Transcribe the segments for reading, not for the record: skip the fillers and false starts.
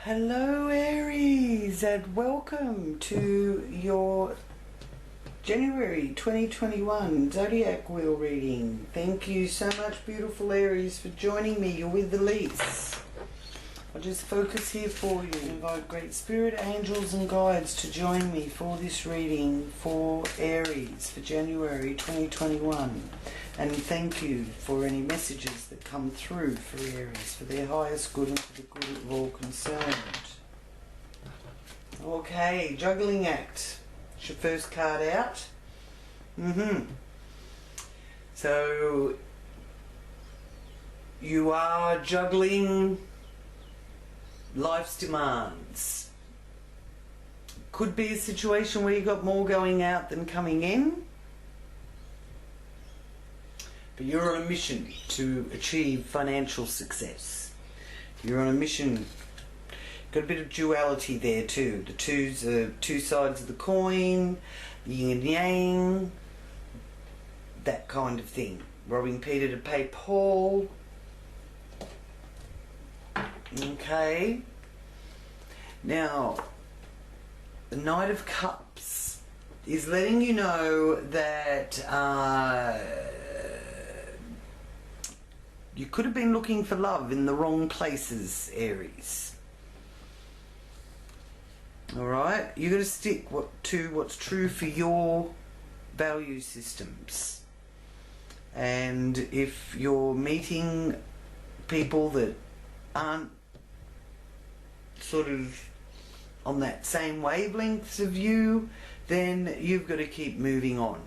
Hello Aries, and welcome to your January 2021 Zodiac Wheel reading. Thank you so much, beautiful Aries, for joining me. You're with Elise. I'll just focus here for you. Invite great spirit, angels and guides to join me for this reading for Aries for January 2021. And thank you for any messages that come through for Aries, for their highest good and for the good of all concerned. Okay, Juggling Act. It's your first card out. So, you are juggling life's demands. Could be a situation where you got more going out than coming in. But you're on a mission to achieve financial success. You're on a mission. Got a bit of duality there too. The two sides of the coin, the yin and yang, that kind of thing. Robbing Peter to pay Paul. Okay. Now, the Knight of Cups is letting you know that you could have been looking for love in the wrong places, Aries. Alright? You've got to stick to what's true for your value systems. And if you're meeting people that aren't sort of on that same wavelengths of you, then you've got to keep moving on.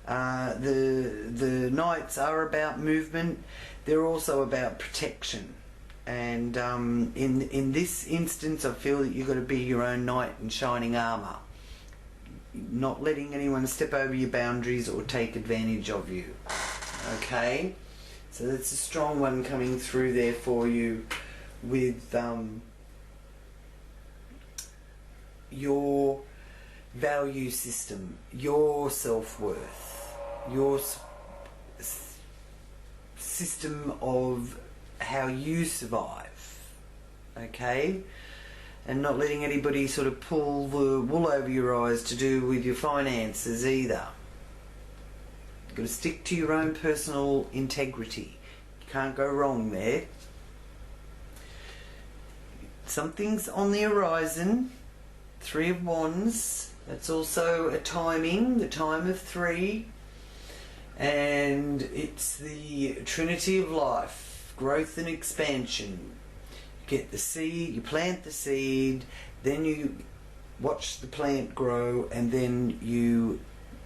The Knights are about movement. They're also about protection, and in this instance I feel that you've got to be your own knight in shining armour, not letting anyone step over your boundaries or take advantage of you. Okay, so that's a strong one coming through there for you with your value system, your self-worth, your system of how you survive, okay? And not letting anybody sort of pull the wool over your eyes to do with your finances either. You've got to stick to your own personal integrity. You can't go wrong there. Something's on the horizon. Three of Wands. That's also a timing, the time of three. And it's the Trinity of life, growth and expansion. You get the seed, you plant the seed, then you watch the plant grow, and then you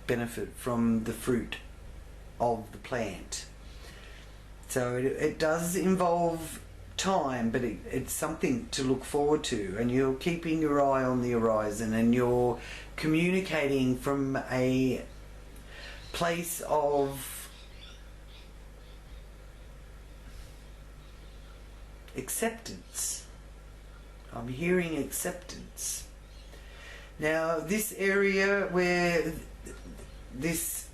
benefit from the fruit of the plant. So it does involve time, but it's something to look forward to, and you're keeping your eye on the horizon, and you're communicating from a place of acceptance. I'm hearing acceptance. Now, this area where this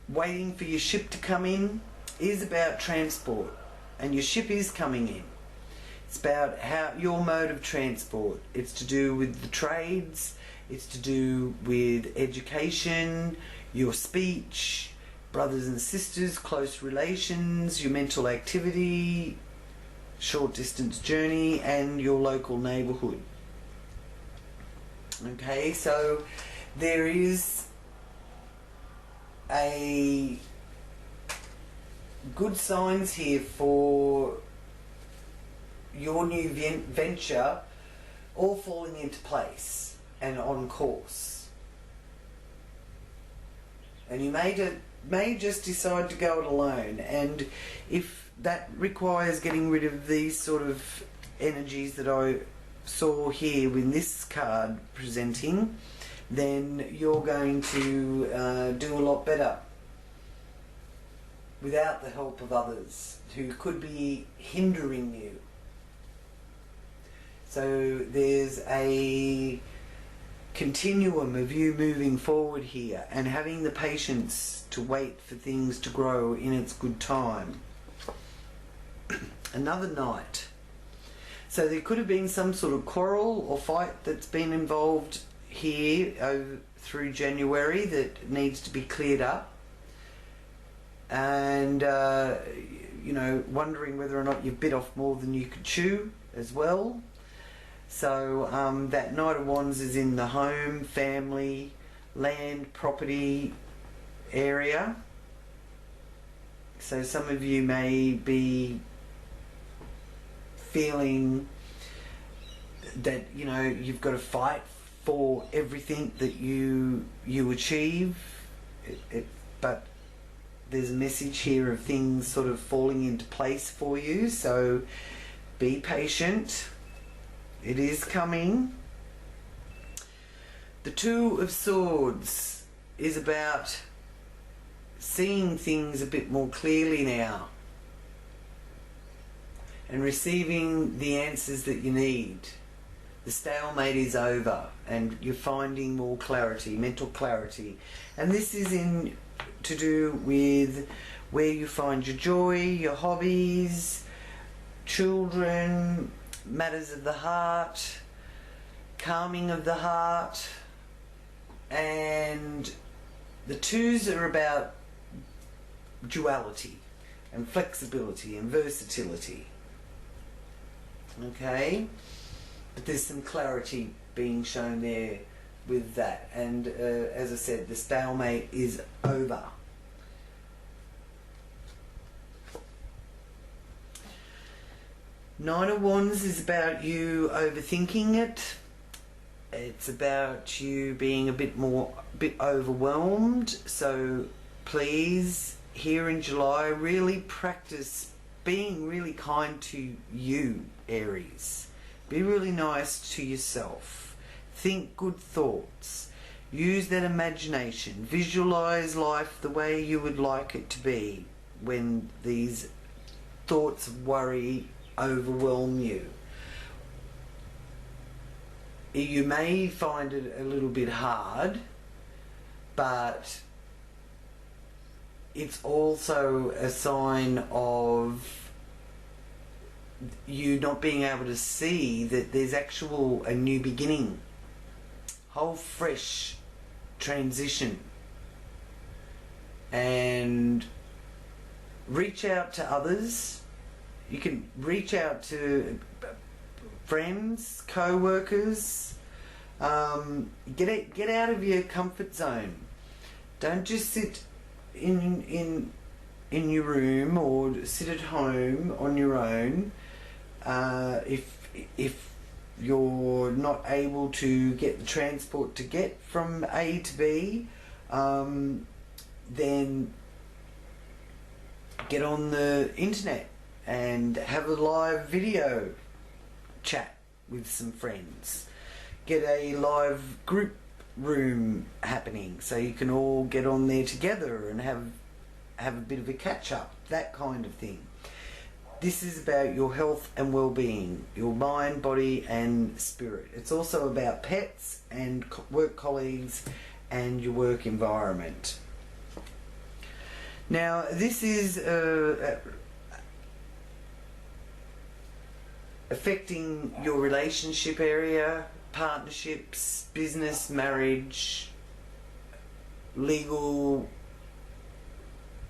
waiting for your ship to come in is about transport, and your ship is coming in. It's about your mode of transport. It's to do with the trades. It's to do with education, your speech, brothers and sisters, close relations, your mental activity, short distance journey, and your local neighbourhood. Okay, so there is a good signs here for your new venture all falling into place and on course. And you may just decide to go it alone, and if that requires getting rid of these sort of energies that I saw here with this card presenting, then you're going to do a lot better without the help of others who could be hindering you. So there's a continuum of you moving forward here and having the patience to wait for things to grow in its good time. another Knight. So there could have been some sort of quarrel or fight that's been involved here through January that needs to be cleared up. And, you know, wondering whether or not you've bit off more than you could chew as well. So that Knight of Wands is in the home, family, land, property area. So some of you may be feeling that, you know, you've got to fight for everything that you achieve, but there's a message here of things sort of falling into place for you, so be patient. It is coming. The Two of Swords is about seeing things a bit more clearly now and receiving the answers that you need. The stalemate is over and you're finding more clarity, mental clarity. And this is to do with where you find your joy, your hobbies, children, matters of the heart, calming of the heart. And the twos are about duality and flexibility and versatility. Okay? But there's some clarity being shown there with that. And as I said, the stalemate is over. Nine of Wands is about you overthinking it. It's about you being a bit overwhelmed. So please, here in July, really practice being really kind to you, Aries. Be really nice to yourself. Think good thoughts. Use that imagination. Visualize life the way you would like it to be when these thoughts of worry overwhelm you. You may find it a little bit hard, but it's also a sign of you not being able to see that there's a new beginning, whole fresh transition. And reach out to others. You can reach out to friends, co-workers. Get out of your comfort zone. Don't just sit in your room or sit at home on your own. If you're not able to get the transport to get from A to B, then get on the internet and have a live video chat with some friends. Get a live group room happening so you can all get on there together and have a bit of a catch up, that kind of thing. This is about your health and well-being, your mind, body and spirit. It's also about pets and work colleagues and your work environment. Now this is affecting your relationship area, partnerships, business, marriage, legal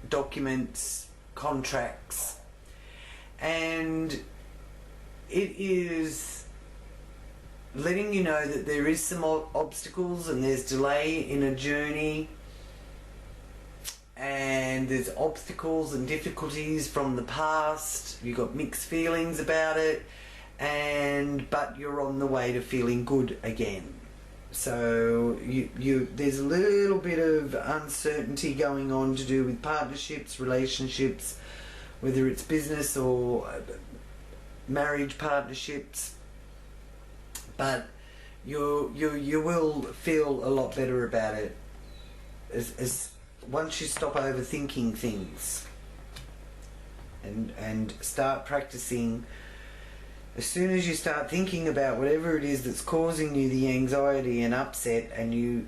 documents, contracts. And it is letting you know that there is some obstacles and there's delay in a journey, and there's obstacles and difficulties from the past. You've got mixed feelings about it, but you're on the way to feeling good again. So there's a little bit of uncertainty going on to do with partnerships, relationships, whether it's business or marriage partnerships, but you will feel a lot better about it as once you stop overthinking things and start practicing as soon as you start thinking about whatever it is that's causing you the anxiety and upset, and you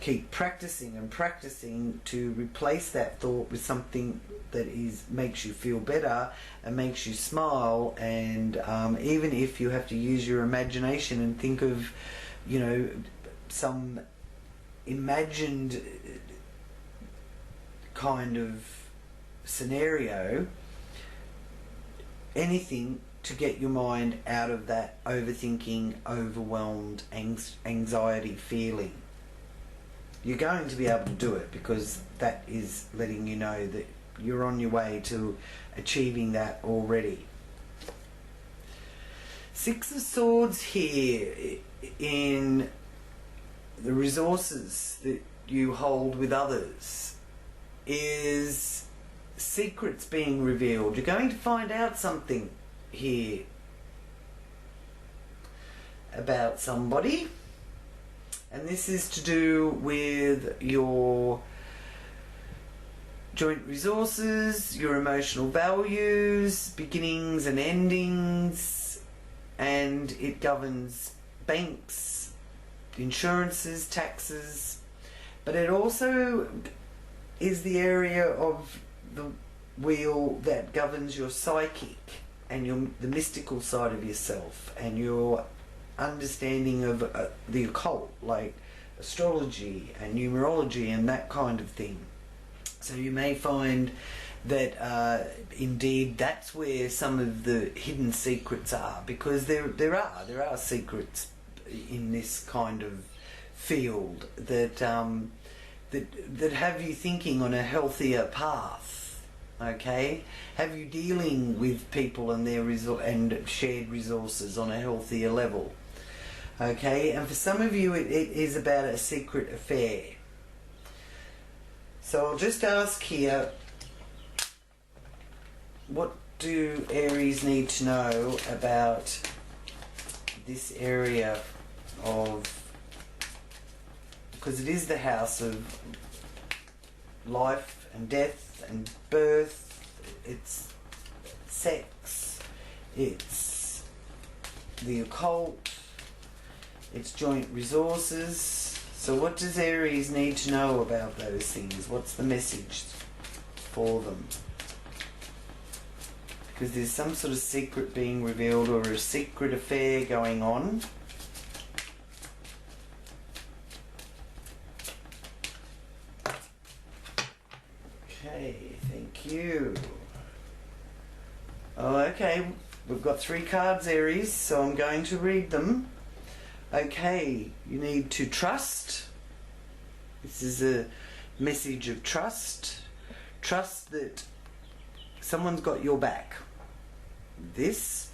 keep practicing and practicing to replace that thought with something that makes you feel better and makes you smile, and even if you have to use your imagination and think of, you know, some imagined kind of scenario, anything to get your mind out of that overthinking, overwhelmed, anxiety feeling. You're going to be able to do it, because that is letting you know that you're on your way to achieving that already. Six of Swords here in the resources that you hold with others is secrets being revealed. You're going to find out something here about somebody, and this is to do with your joint resources, your emotional values, beginnings and endings, and it governs banks, insurances, taxes, but it also is the area of the wheel that governs your psychic and the mystical side of yourself, and your understanding of the occult, like astrology and numerology and that kind of thing. So you may find that indeed that's where some of the hidden secrets are, because there are secrets in this kind of field that that have you thinking on a healthier path. Okay, have you dealing with people and their and shared resources on a healthier level. Okay, and for some of you it is about a secret affair. So I'll just ask here, what do Aries need to know about this area of, because it is the house of life and death and birth, it's sex, it's the occult, it's joint resources. So what does Aries need to know about those things? What's the message for them? Because there's some sort of secret being revealed, or a secret affair going on. Okay, thank you. Oh, okay, we've got 3 cards, Aries, so I'm going to read them. Okay, you need to trust. This is a message of trust. Trust that someone's got your back. This,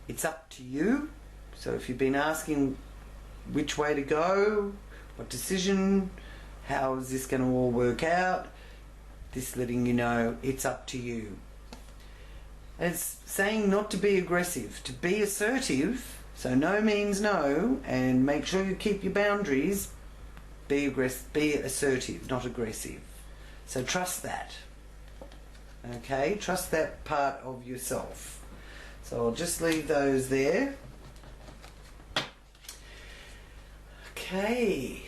it's up to you. So if you've been asking which way to go, what decision, how is this going to all work out, this letting you know it's up to you. And it's saying not to be aggressive, to be assertive. So no means no, and make sure you keep your boundaries. Be assertive, not aggressive. So trust that. Okay, trust that part of yourself. So I'll just leave those there. Okay.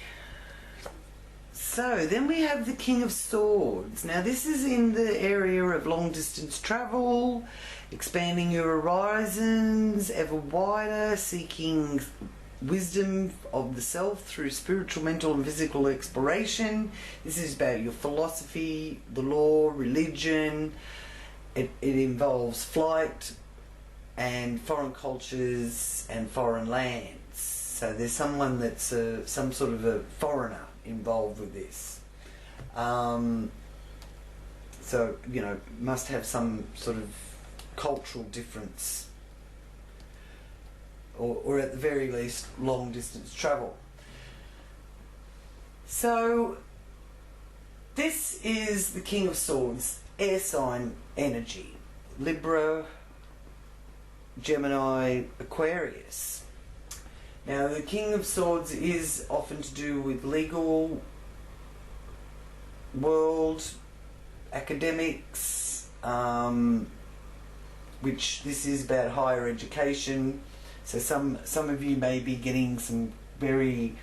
So then we have the King of Swords. Now this is in the area of long distance travel, expanding your horizons ever wider, seeking wisdom of the self through spiritual, mental and physical exploration. This is about your philosophy, the law, religion. It involves flight and foreign cultures and foreign lands. So there's someone that's some sort of a foreigner involved with this. So, you know, must have some sort of cultural difference, or at the very least long distance travel. So this is the King of Swords, air sign energy, Libra, Gemini, Aquarius. Now the King of Swords is often to do with legal world, academics, which this is about higher education. So some of you may be getting some very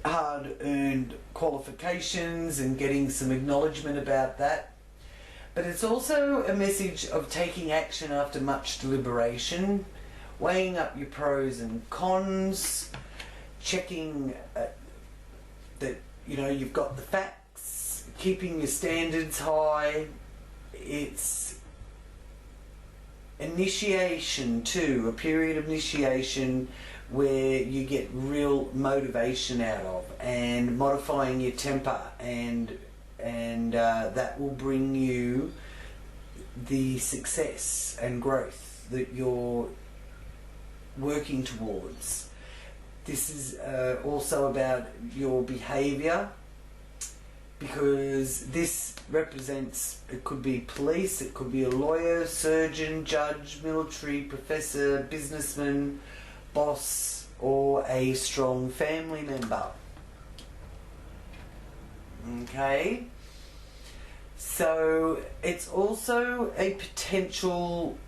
hard-earned qualifications and getting some acknowledgement about that. But it's also a message of taking action after much deliberation, weighing up your pros and cons, checking that you've got the facts, keeping your standards high. It's initiation too, a period of initiation where you get real motivation out of, and modifying your temper, and that will bring you the success and growth that you're working towards. This is also about your behaviour, because this represents, it could be police, it could be a lawyer, surgeon, judge, military, professor, businessman, boss, or a strong family member. Okay, so it's also a potential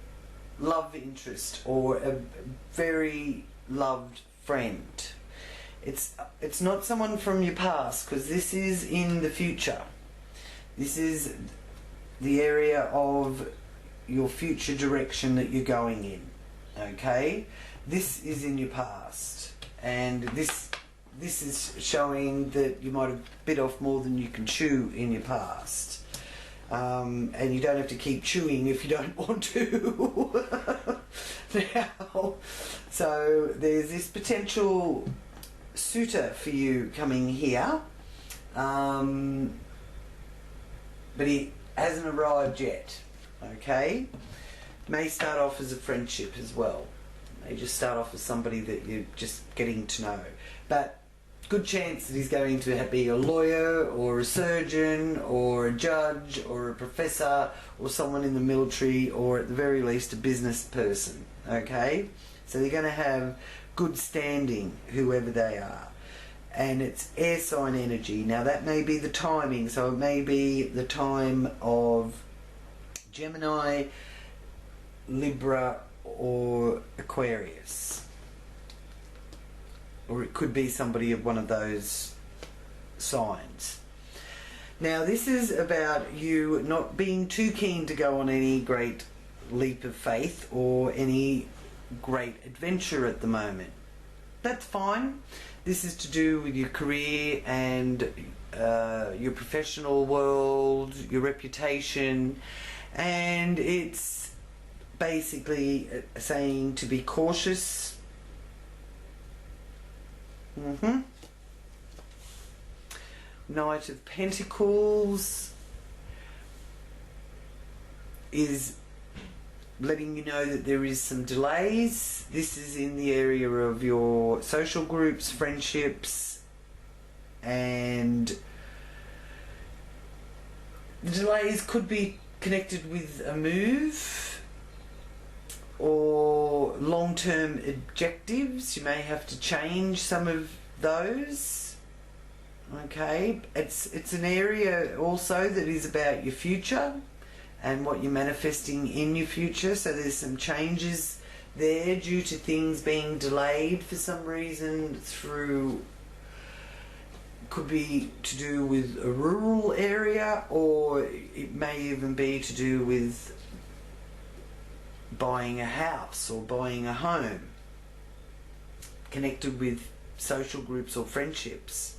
love interest or a very loved friend. It's not someone from your past, because this is in the future. This is the area of your future direction that you're going in. Okay, this is in your past, and this is showing that you might have bit off more than you can chew in your past, and you don't have to keep chewing if you don't want to. Now, so there's this potential suitor for you coming here, but he hasn't arrived yet. Okay, may start off as a friendship as well. May just start off as somebody that you're just getting to know, but good chance that he's going to be a lawyer or a surgeon or a judge or a professor or someone in the military, or at the very least a business person. Okay, so they're going to have good standing, whoever they are, and it's air sign energy. Now that may be the timing, so it may be the time of Gemini, Libra, or Aquarius, or it could be somebody of one of those signs. Now this is about you not being too keen to go on any great leap of faith or any great adventure at the moment. That's fine. This is to do with your career and your professional world, your reputation, and it's basically saying to be cautious. Knight of Pentacles is letting you know that there is some delays. This is in the area of your social groups, friendships, and the delays could be connected with a move or long-term objectives. You may have to change some of those. Okay, it's an area also that is about your future and what you're manifesting in your future. So there's some changes there due to things being delayed for some reason, through, could be to do with a rural area, or it may even be to do with buying a house or buying a home, connected with social groups or friendships,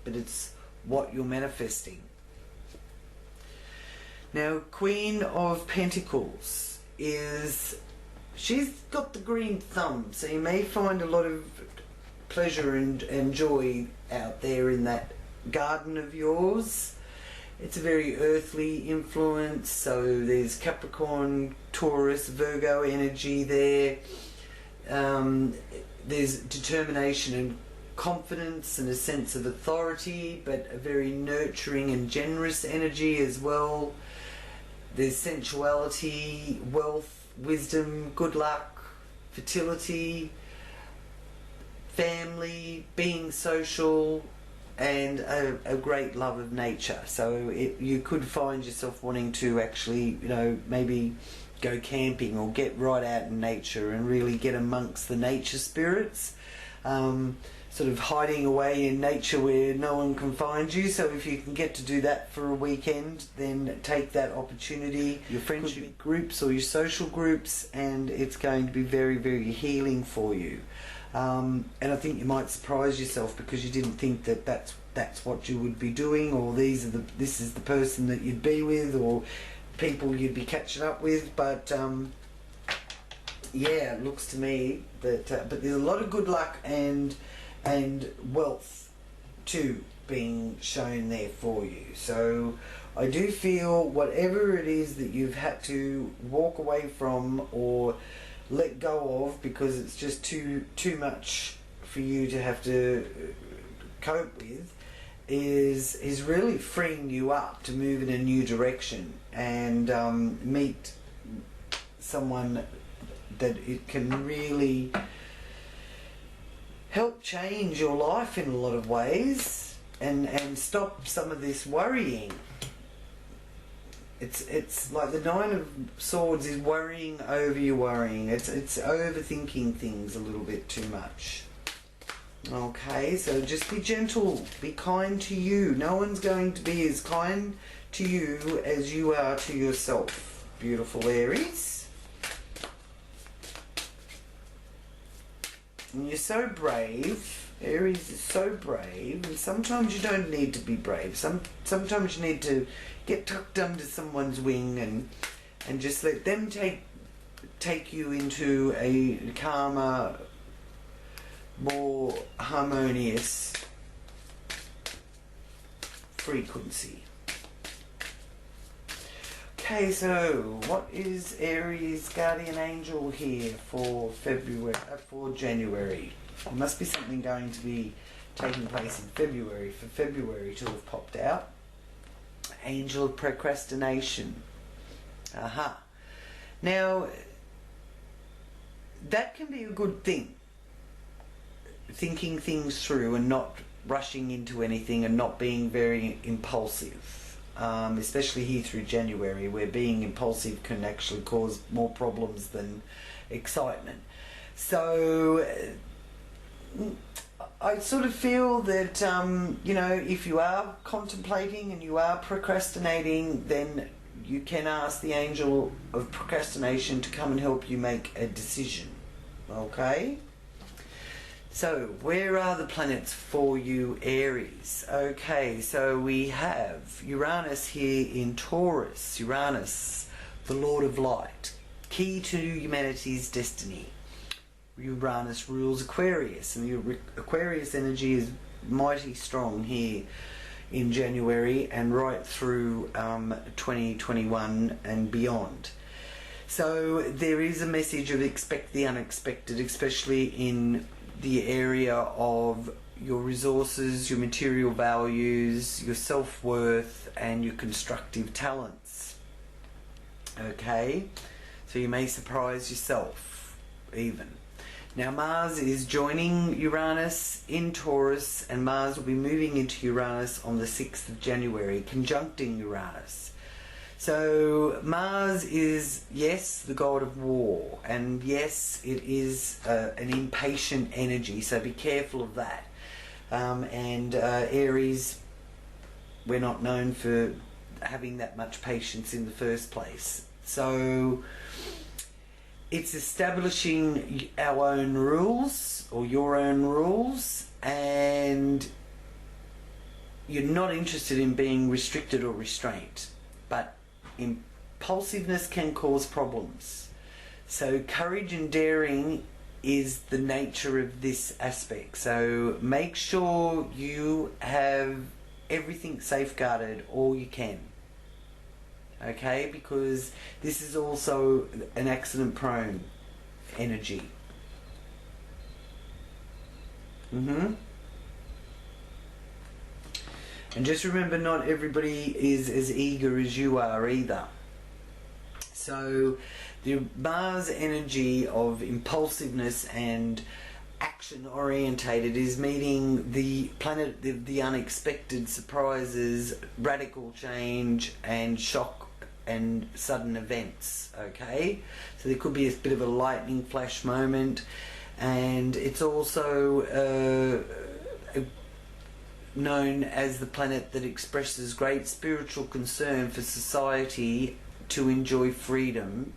but it's what you're manifesting. Now, Queen of Pentacles she's got the green thumb, so you may find a lot of pleasure and joy out there in that garden of yours. It's a very earthly influence, so there's Capricorn, Taurus, Virgo energy there. There's determination and confidence and a sense of authority, but a very nurturing and generous energy as well. There's sensuality, wealth, wisdom, good luck, fertility, family, being social, and a great love of nature. So you could find yourself wanting to actually, you know, maybe go camping or get right out in nature and really get amongst the nature spirits. Sort of hiding away in nature where no one can find you. So if you can get to do that for a weekend, then take that opportunity. Your friendship groups or your social groups, and it's going to be very, very healing for you. And I think you might surprise yourself because you didn't think that that's what you would be doing, or this is the person that you'd be with, or people you'd be catching up with. But yeah, it looks to me that but there's a lot of good luck and wealth too being shown there for you. So I do feel whatever it is that you've had to walk away from or let go of because it's just too much for you to have to cope with is really freeing you up to move in a new direction and meet someone that it can really help change your life in a lot of ways and stop some of this worrying. It's like the Nine of Swords is worrying over your worrying. It's overthinking things a little bit too much. Okay, so just be gentle, be kind to you. No one's going to be as kind to you as you are to yourself, beautiful Aries. And you're so brave. Aries is so brave, and sometimes you don't need to be brave. Sometimes you need to get tucked under someone's wing and just let them take you into a calmer, more harmonious frequency. Okay, so what is Aries guardian angel here for January? There must be something going to be taking place in February for February to have popped out. Angel of procrastination. Aha. Now, that can be a good thing. Thinking things through and not rushing into anything and not being very impulsive. Especially here through January, where being impulsive can actually cause more problems than excitement. So I sort of feel that you know, if you are contemplating and you are procrastinating, then you can ask the angel of procrastination to come and help you make a decision. Okay? So, where are the planets for you, Aries? Okay, so we have Uranus here in Taurus. Uranus, the Lord of Light, key to humanity's destiny. Uranus rules Aquarius, and the Aquarius energy is mighty strong here in January and right through 2021 and beyond. So there is a message of expect the unexpected, especially in the area of your resources, your material values, your self-worth and your constructive talents. Okay, so you may surprise yourself even. Now Mars is joining Uranus in Taurus, and Mars will be moving into Uranus on the 6th of January, conjuncting Uranus. So Mars is, yes, the god of war, and yes, it is an impatient energy, so be careful of that. And Aries, we're not known for having that much patience in the first place. So it's establishing our own rules, or your own rules, and you're not interested in being restricted or restrained, but impulsiveness can cause problems. So courage and daring is the nature of this aspect. So make sure you have everything safeguarded all you can. Okay, because this is also an accident prone energy. And just remember, not everybody is as eager as you are either. So the Mars energy of impulsiveness and action orientated, is meeting the planet of the unexpected, surprises, radical change and shock and sudden events. Okay, so there could be a bit of a lightning flash moment, and it's also known as the planet that expresses great spiritual concern for society to enjoy freedom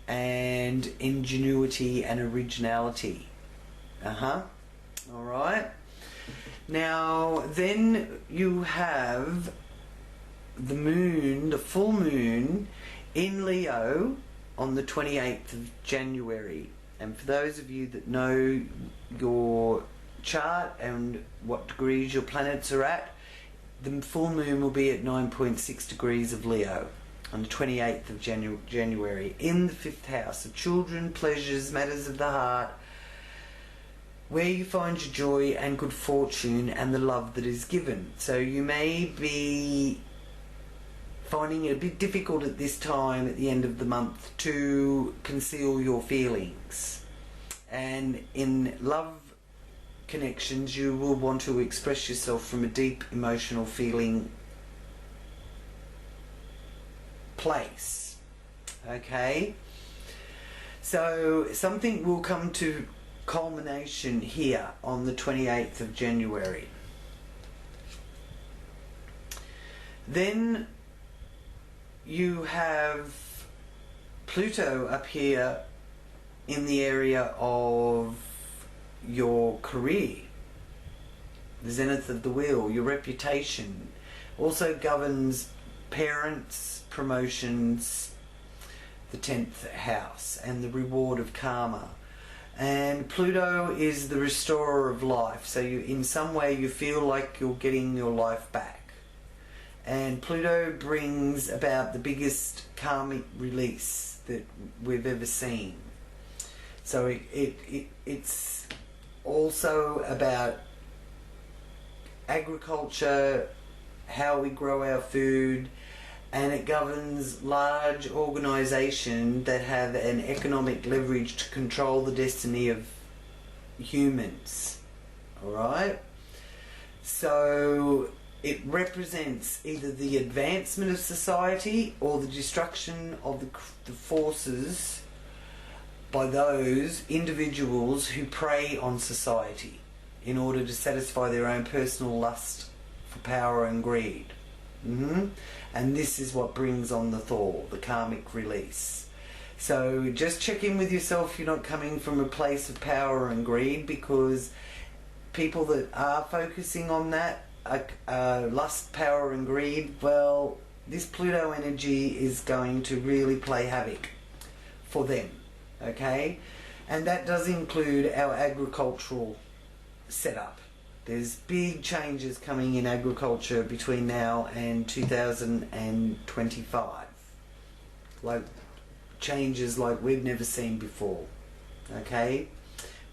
and ingenuity and originality. Alright. Now then you have the moon, the full moon in Leo on the 28th of January. And for those of you that know your chart and what degrees your planets are at, the full moon will be at 9.6 degrees of Leo on the 28th of January in the 5th house of children, pleasures, matters of the heart, where you find your joy and good fortune and the love that is given. So you may be finding it a bit difficult at this time at the end of the month to conceal your feelings, and in love connections you will want to express yourself from a deep emotional feeling place. Okay, so something will come to culmination here on the 28th of January. Then you have Pluto up here in the area of your career, the zenith of the wheel, your reputation. Also governs parents, promotions, the 10th house, and the reward of karma. And Pluto is the restorer of life, so you, in some way you feel like you're getting your life back. And Pluto brings about the biggest karmic release that we've ever seen. So it's also about agriculture, how we grow our food, and it governs large organisations that have an economic leverage to control the destiny of humans. Alright? So it represents either the advancement of society or the destruction of the forces by those individuals who prey on society in order to satisfy their own personal lust for power and greed. And this is what brings on the thaw, the karmic release. So just check in with yourself you're not coming from a place of power and greed, because people that are focusing on that, lust, power and greed, well, this Pluto energy is going to really play havoc for them. Okay, and that does include our agricultural setup. There's big changes coming in agriculture between now and 2025, like changes like we've never seen before. Okay,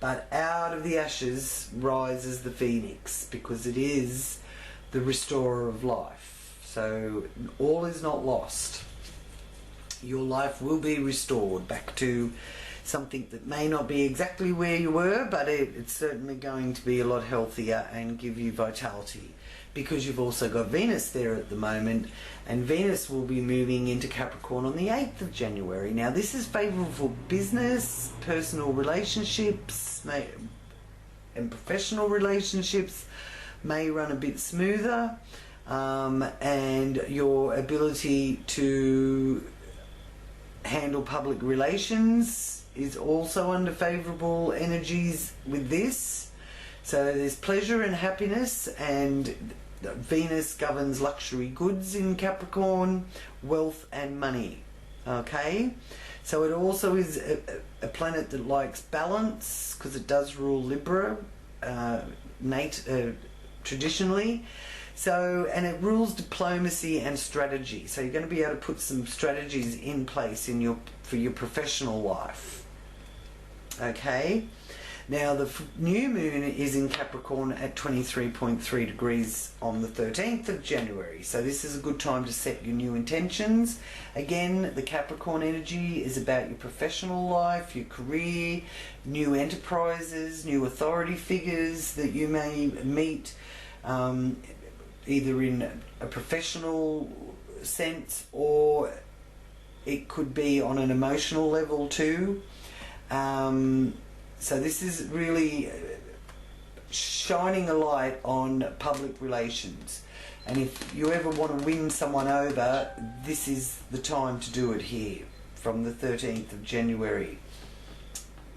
but out of the ashes rises the phoenix, because it is the restorer of life. So all is not lost. Your life will be restored back to something that may not be exactly where you were, but it's certainly going to be a lot healthier and give you vitality, because you've also got Venus there at the moment, and Venus will be moving into Capricorn on the 8th of January. Now this is favourable for business, personal relationships, and professional relationships may run a bit smoother, and your ability to handle public relations is also under favourable energies with this. So there's pleasure and happiness, and Venus governs luxury goods in Capricorn, wealth and money. Okay, so it also is a planet that likes balance, because it does rule Libra traditionally. So, and it rules diplomacy and strategy. So you're going to be able to put some strategies in place in for your professional life. Okay, Now the new moon is in Capricorn at 23.3 degrees on the 13th of January. So this is a good time to set your new intentions. Again, the Capricorn energy is about your professional life, your career, new enterprises, new authority figures that you may meet, either in a professional sense, or it could be on an emotional level too. So this is really shining a light on public relations. And if you ever want to win someone over, this is the time to do it here, from the 13th of January.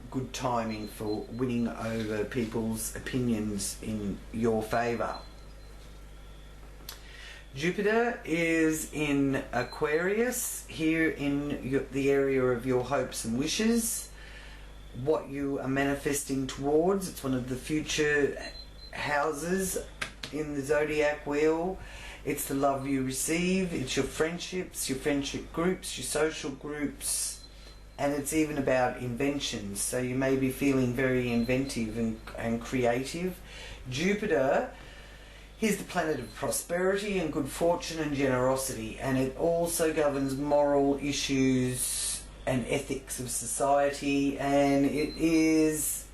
Good timing for winning over people's opinions in your favour. Jupiter is in Aquarius, here in the area of your hopes and wishes, what you are manifesting towards. It's one of the future houses in the zodiac wheel. It's the love you receive, it's your friendships, your friendship groups, your social groups, and it's even about inventions. So you may be feeling very inventive and creative. Jupiter is the planet of prosperity and good fortune and generosity, and it also governs moral issues and ethics of society, and it is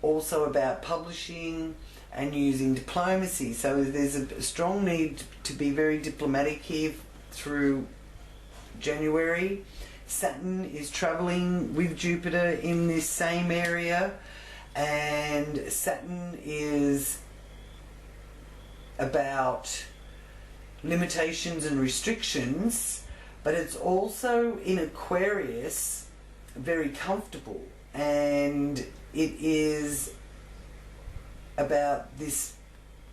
also about publishing and using diplomacy. So there's a strong need to be very diplomatic here through January. Saturn is travelling with Jupiter in this same area, and Saturn is about limitations and restrictions, but it's also in Aquarius very comfortable, and it is about this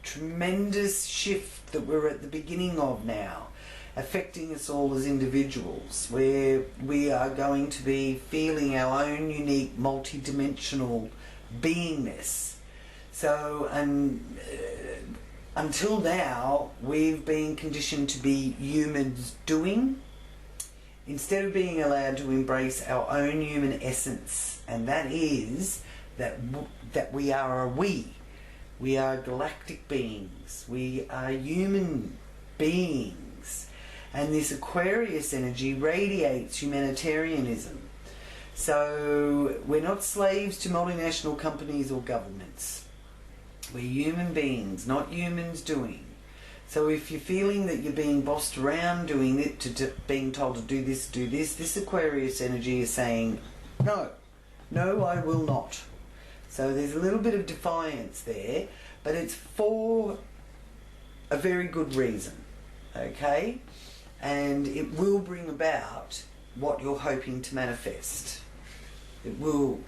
tremendous shift that we're at the beginning of now, affecting us all as individuals, where we are going to be feeling our own unique multi-dimensional beingness. So, until now, we've been conditioned to be humans doing, instead of being allowed to embrace our own human essence, and that is that we are a we. We are galactic beings. We are human beings. And this Aquarius energy radiates humanitarianism. So we're not slaves to multinational companies or governments. We're human beings, not humans doing. So if you're feeling that you're being bossed around, doing it, being told to do this Aquarius energy is saying, no, I will not. So there's a little bit of defiance there, but it's for a very good reason, okay? And it will bring about what you're hoping to manifest. It will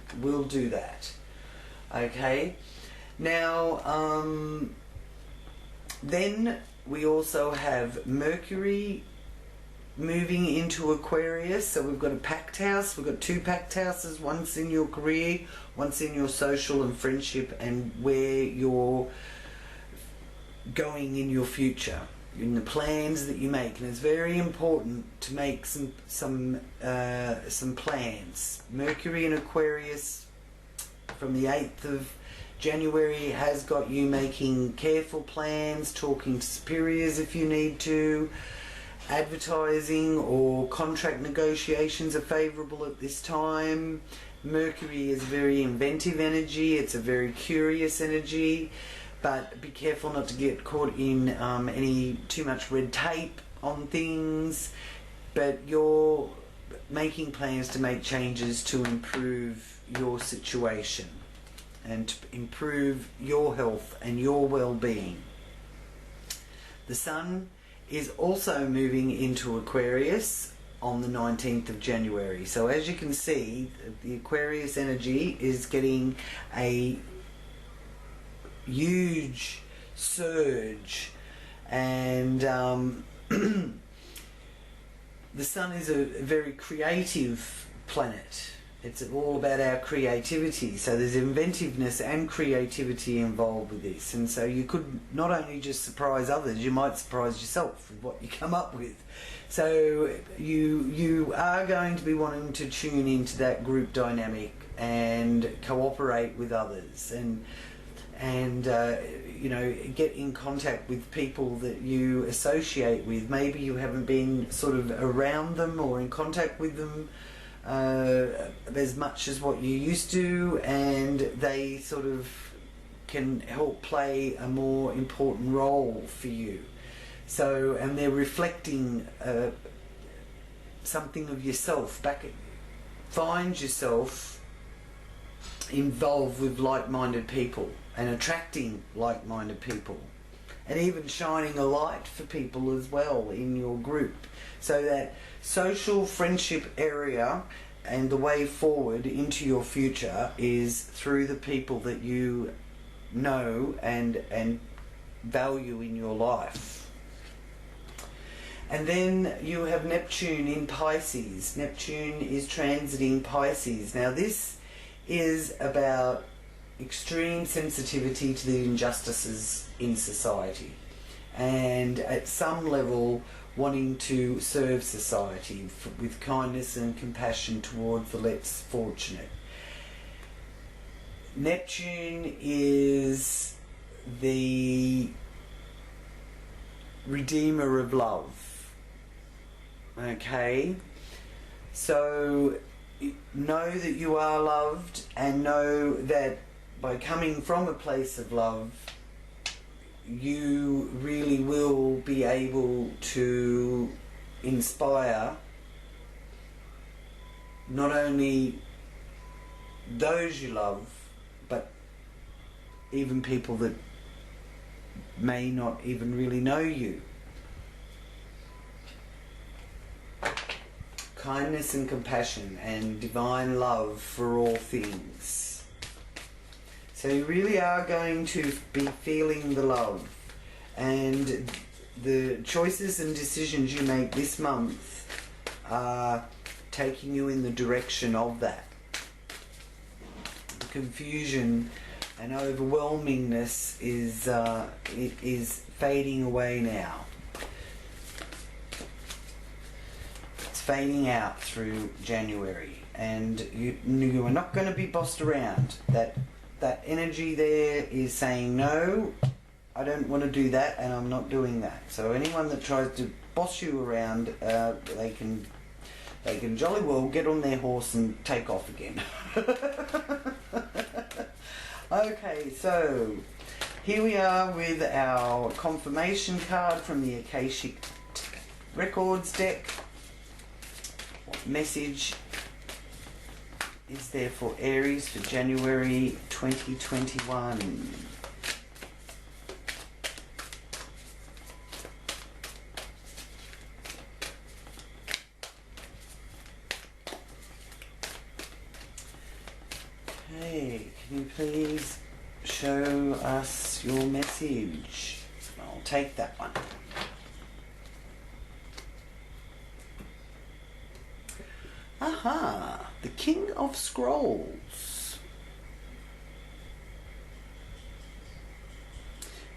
do that, okay? Now, then we also have Mercury moving into Aquarius. So we've got a pact house. We've got two pact houses. One's in your career, one's in your social and friendship, and where you're going in your future, in the plans that you make. And it's very important to make some plans. Mercury in Aquarius from the 8th of January has got you making careful plans, talking to superiors if you need to. Advertising or contract negotiations are favourable at this time. Mercury is a very inventive energy. It's a very curious energy, but be careful not to get caught in any too much red tape on things. But you're making plans to make changes to improve your situation and to improve your health and your well-being. The Sun is also moving into Aquarius on the 19th of January. So as you can see, the Aquarius energy is getting a huge surge, and the Sun is a very creative planet. It's all about our creativity. So there's inventiveness and creativity involved with this. And so you could not only just surprise others, you might surprise yourself with what you come up with. So you are going to be wanting to tune into that group dynamic and cooperate with others, and you know, get in contact with people that you associate with. Maybe you haven't been sort of around them or in contact with them as much as what you used to, and they sort of can help play a more important role for you. So, and they're reflecting something of yourself back. Find yourself involved with like-minded people and attracting like-minded people, and even shining a light for people as well in your group. So that social friendship area and the way forward into your future is through the people that you know and value in your life. And then you have Neptune in Pisces. Neptune is transiting Pisces. Now this is about extreme sensitivity to the injustices in society, and at some level wanting to serve society with kindness and compassion towards the less fortunate. Neptune is the redeemer of love. Okay? So know that you are loved, and know that by coming from a place of love, you really will be able to inspire not only those you love, but even people that may not even really know you. Kindness and compassion and divine love for all things. So you really are going to be feeling the love, and the choices and decisions you make this month are taking you in the direction of that. The confusion and overwhelmingness is fading away now. It's fading out through January, and you are not going to be bossed around. That energy there is saying, no, I don't want to do that, and I'm not doing that. So anyone that tries to boss you around, they can jolly well get on their horse and take off again. Okay, so here we are with our confirmation card from the Akashic Records deck. What message is there for Aries for January 2021? Okay, can you please show us your message? I'll take that one. Aha, the King of Scrolls.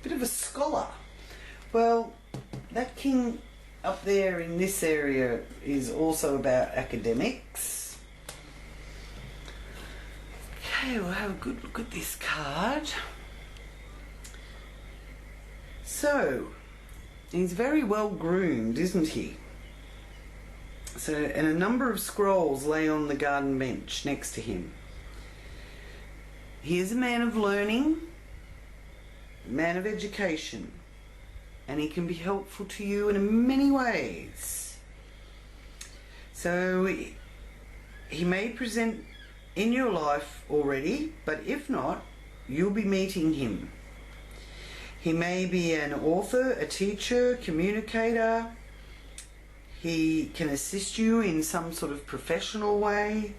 Bit of a scholar. Well, that king up there in this area is also about academics. Okay, we'll have a good look at this card. So, he's very well groomed, isn't he? So, and a number of scrolls lay on the garden bench next to him. He is a man of learning, a man of education, and he can be helpful to you in many ways. So, he may present in your life already, but if not, you'll be meeting him. He may be an author, a teacher, communicator. He can assist you in some sort of professional way,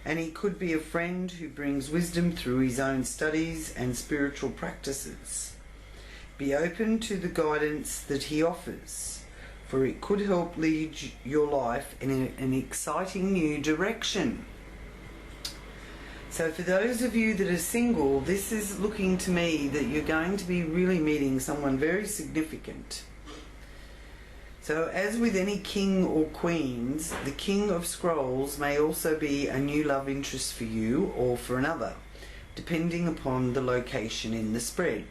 and he could be a friend who brings wisdom through his own studies and spiritual practices. Be open to the guidance that he offers, for it could help lead your life in an exciting new direction. So for those of you that are single, this is looking to me that you're going to be really meeting someone very significant. So as with any king or queens, the King of Scrolls may also be a new love interest for you or for another, depending upon the location in the spread,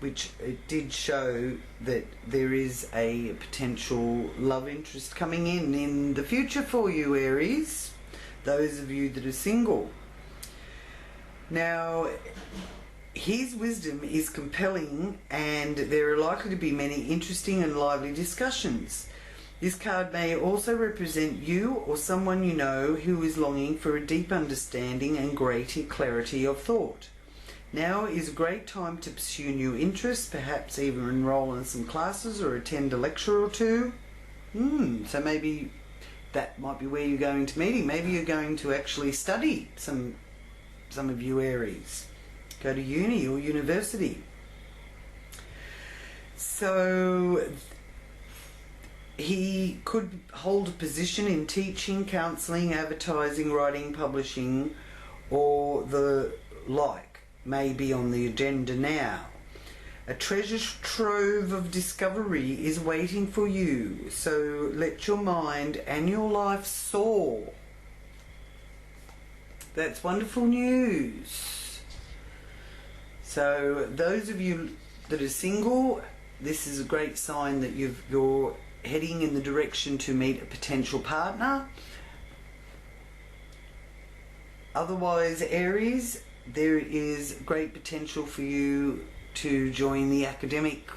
which it did show that there is a potential love interest coming in the future for you, Aries, those of you that are single. Now, his wisdom is compelling, and there are likely to be many interesting and lively discussions. This card may also represent you or someone you know who is longing for a deep understanding and greater clarity of thought. Now is a great time to pursue new interests, perhaps even enroll in some classes or attend a lecture or two. So maybe that might be where you're going to meeting. Maybe you're going to actually study, some of you Aries. Go to uni or university. So he could hold a position in teaching, counselling, advertising, writing, publishing, or the like may be on the agenda now. A treasure trove of discovery is waiting for you, so let your mind and your life soar. That's wonderful news. So those of you that are single, this is a great sign that you're heading in the direction to meet a potential partner. Otherwise, Aries, there is great potential for you to join the academic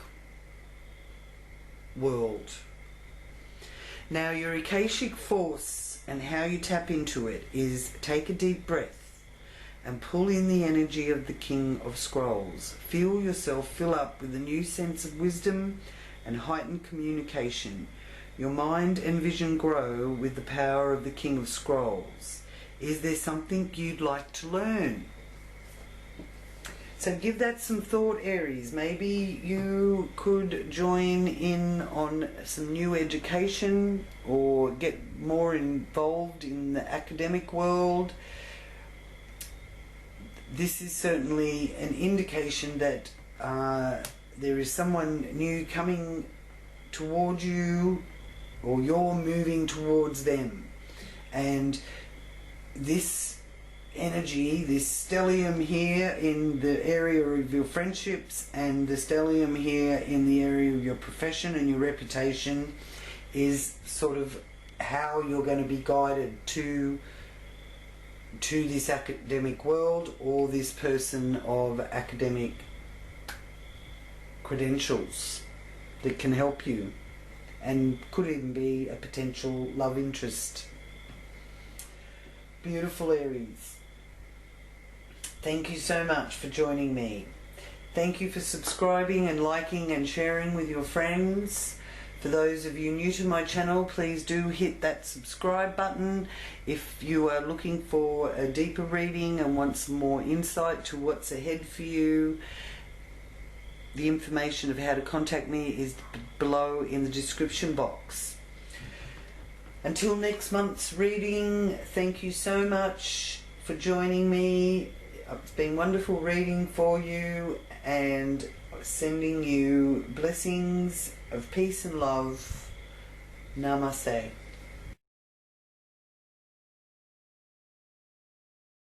world. Now, your Akashic force and how you tap into it is take a deep breath and pull in the energy of the King of Scrolls. Feel yourself fill up with a new sense of wisdom and heightened communication. Your mind and vision grow with the power of the King of Scrolls. Is there something you'd like to learn? So give that some thought, Aries. Maybe you could join in on some new education or get more involved in the academic world. This is certainly an indication that there is someone new coming towards you, or you're moving towards them. And this energy, this stellium here in the area of your friendships and the stellium here in the area of your profession and your reputation, is sort of how you're going to be guided to this academic world, or this person of academic credentials that can help you and could even be a potential love interest. Beautiful, Aries. Thank you so much for joining me. Thank you for subscribing and liking and sharing with your friends. For those of you new to my channel, please do hit that subscribe button. If you are looking for a deeper reading and want some more insight to what's ahead for you, the information of how to contact me is below in the description box. Until next month's reading, thank you so much for joining me. It's been wonderful reading for you, and sending you blessings of peace and love. Namaste.